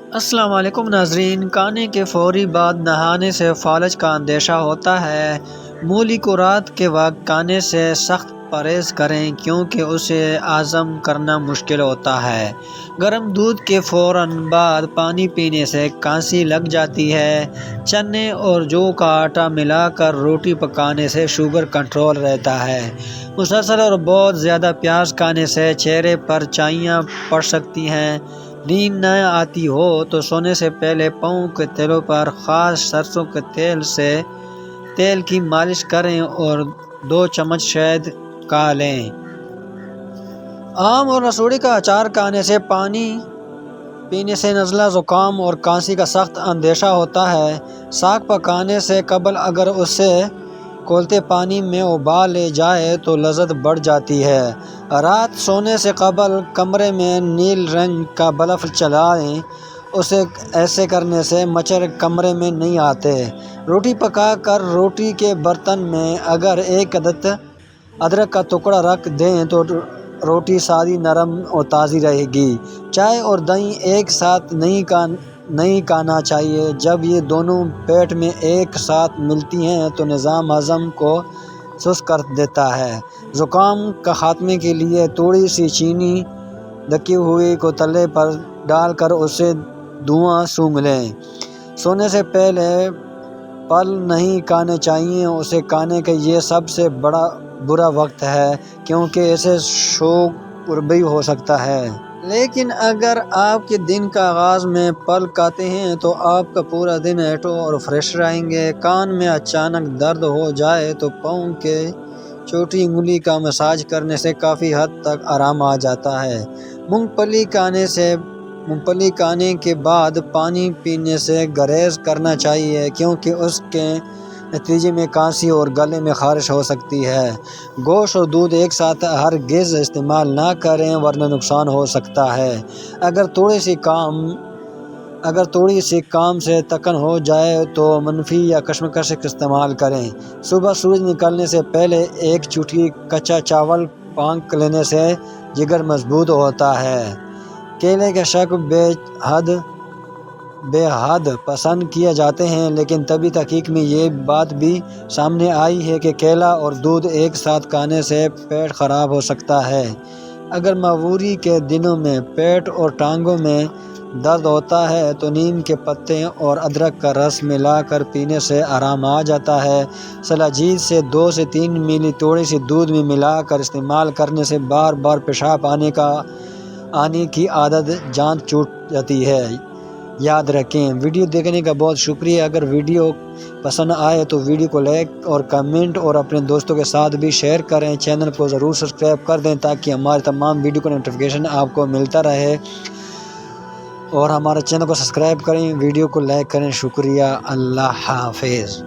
السلام علیکم ناظرین، کھانے کے فوری بعد نہانے سے فالج کا اندیشہ ہوتا ہے۔ مولی کو رات کے وقت کھانے سے سخت پرہیز کریں کیونکہ اسے ہضم کرنا مشکل ہوتا ہے۔ گرم دودھ کے فوراً بعد پانی پینے سے کھانسی لگ جاتی ہے۔ چنے اور جو کا آٹا ملا کر روٹی پکانے سے شوگر کنٹرول رہتا ہے۔ مسلسل اور بہت زیادہ پیاز کھانے سے چہرے پر چائیاں پڑ سکتی ہیں۔ نیند نہ آتی ہو تو سونے سے پہلے پاؤں کے تلوں پر خاص سرسوں کے تیل کی مالش کریں اور 2 چمچ شہد کھا لیں۔ آم اور رسوڑی کا اچار کھانے سے پانی پینے سے نزلہ، زکام اور کھانسی کا سخت اندیشہ ہوتا ہے۔ ساگ پکانے سے قبل اگر اسے کھولتے پانی میں ابال لی جائے تو لذت بڑھ جاتی ہے۔ رات سونے سے قبل کمرے میں نیل رنگ کا بلب جلائیں، ایسے کرنے سے مچھر کمرے میں نہیں آتے۔ روٹی پکا کر روٹی کے برتن میں اگر 1 عدد ادرک کا ٹکڑا رکھ دیں تو روٹی ساری نرم اور تازی رہے گی۔ چائے اور دہی ایک ساتھ نہیں کھانا چاہیے۔ جب یہ دونوں پیٹ میں ایک ساتھ ملتی ہیں تو نظام ہضم کو سست کر دیتا ہے۔ زکام کے خاتمے کے لیے تھوڑی سی چینی دکی ہوئی کو تلے پر ڈال کر اسے دھواں سونگھ لیں۔ سونے سے پہلے پھل نہیں کھانے چاہیے۔ اسے کھانے کا یہ سب سے برا وقت ہے کیونکہ اسے شوگر بھی ہو سکتا ہے۔ لیکن اگر آپ کے دن کا آغاز میں پھل کھاتے ہیں تو آپ کا پورا دن ایکٹیو اور فریش رہیں گے۔ کان میں اچانک درد ہو جائے تو پاؤں کے چھوٹی انگلی کا مساج کرنے سے کافی حد تک آرام آ جاتا ہے۔ مونگ پھلی کھانے کے بعد پانی پینے سے گریز کرنا چاہیے کیونکہ اس کے نتیجے میں کھانسی اور گلے میں خارش ہو سکتی ہے۔ گوشت اور دودھ ایک ساتھ ہرگز استعمال نہ کریں ورنہ نقصان ہو سکتا ہے۔ اگر تھوڑی سی کام سے تھکن ہو جائے تو منفی یا کشمکش استعمال کریں۔ صبح سورج نکلنے سے پہلے 1 چٹکی کچا چاول پھونک لینے سے جگر مضبوط ہوتا ہے۔ کیلے کے شیک بے حد پسند کیے جاتے ہیں، لیکن طبی تحقیق میں یہ بات بھی سامنے آئی ہے کہ کیلا اور دودھ ایک ساتھ کھانے سے پیٹ خراب ہو سکتا ہے۔ اگر ماوری کے دنوں میں پیٹ اور ٹانگوں میں درد ہوتا ہے تو نیم کے پتے اور ادرک کا رس ملا کر پینے سے آرام آ جاتا ہے۔ شلاجیت سے 2 سے 3 ملی تھوڑی سی دودھ میں ملا کر استعمال کرنے سے بار بار پیشاب آنے کی عادت جان چھوٹ جاتی ہے۔ یاد رکھیں۔ ویڈیو دیکھنے کا بہت شکریہ۔ اگر ویڈیو پسند آئے تو ویڈیو کو لائک اور کمنٹ اور اپنے دوستوں کے ساتھ بھی شیئر کریں۔ چینل کو ضرور سبسکرائب کر دیں تاکہ ہمارے تمام ویڈیو کا نوٹیفیکیشن آپ کو ملتا رہے، اور ہمارے چینل کو سبسکرائب کریں، ویڈیو کو لائک کریں۔ شکریہ۔ اللہ حافظ۔